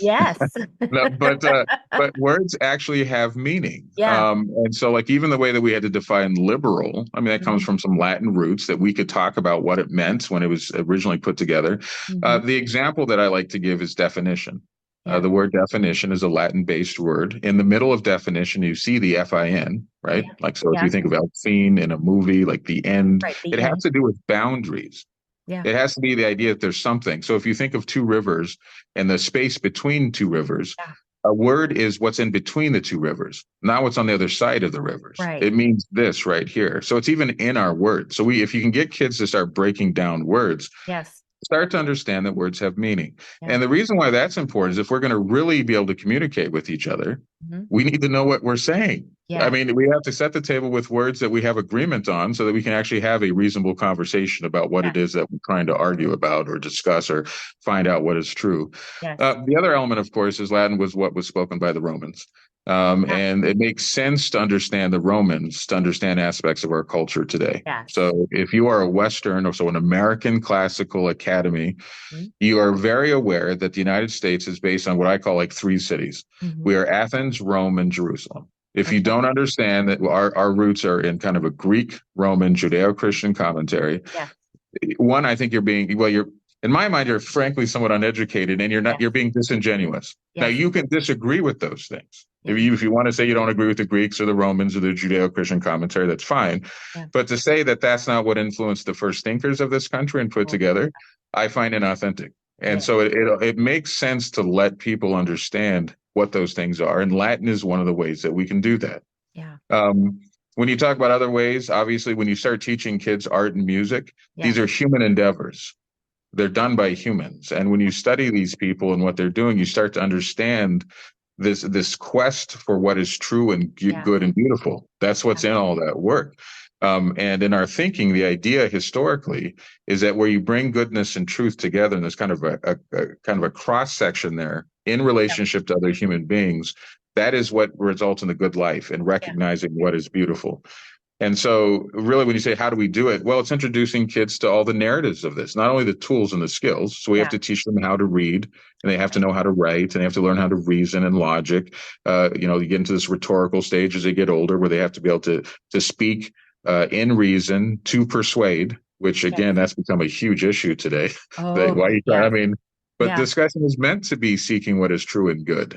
Yes. No, but words actually have meaning. Yeah. And so like even the way that we had to define liberal, I mean, that comes Hmm. from some Latin roots that we could talk about what it meant when it was originally put together. Hmm. The example that I like to give is definition. Yeah. The word definition is a Latin-based word. In the middle of definition, you see the fin, right? Yeah. Like, so if Yeah. you think of El Fin in a movie, like the end, Right. it The has end. to do with boundaries. Yeah. It has to be the idea that there's something. So if you think of two rivers and the space between two rivers, Yeah. a word is what's in between the two rivers, not what's on the other side of the rivers. Right. It means this right here. So it's even in our words. So if you can get kids to start breaking down words, Yes. start to understand that words have meaning. Yeah. And the reason why that's important is if we're going to really be able to communicate with each other, Hmm. we need to know what we're saying. I Yeah. mean, we have to set the table with words that we have agreement on so that we can actually have a reasonable conversation about what it Yes. is that we're trying to argue about or discuss or find out what is true. Yes. The other element, of course, is Latin was what was spoken by the Romans. Yeah. And it makes sense to understand the Romans, to understand aspects of our culture today. Yes. So if you are a Western or so an American classical academy, Hmm. you are very aware that the United States is based on what I call like three cities. Hmm. We are Athens, Rome, and Jerusalem. If you Okay. don't understand that our roots are in kind of a Greek, Roman, Judeo-Christian commentary, Yes. one, I think you're being, well, you're, in my mind, you're frankly somewhat uneducated and Yes. you're being disingenuous. Now, Yes. you can disagree with those things. Yeah. If you want to say you don't agree with the Greeks or the Romans or the Judeo-Christian commentary, that's fine. Yeah. But to say that that's not what influenced the first thinkers of this country and put Oh, together, I find inauthentic. And yeah. so it makes sense to let people understand what those things are. And Latin is one of the ways that we can do that. Yeah. Um, when you talk about other ways, obviously, when you start teaching kids art and music, these Yes. are human endeavors. They're done by humans. And when you study these people and what they're doing, you start to understand this quest for what is true and Yes. good and beautiful. That's what's Yes. in all that work. And in our thinking, the idea historically is that where you bring goodness and truth together, and there's kind of a kind of a cross section there in Yep. relationship to other human beings, that is what results in a good life and Yeah. recognizing what is beautiful. And so, really, when you say, how do we do it? Well, it's introducing kids to all the narratives of this, not only the tools and the skills. So, we have Yeah. to teach them how to read, and they have to know how to write, and they have to learn how to reason and logic. You get into this rhetorical stage as they get older, where they have to be able to speak in reason to persuade, which, Yes. again, that's become a huge issue today. That Oh, why you try, I yes. mean, but Yeah. discussion is meant to be seeking what is true and good.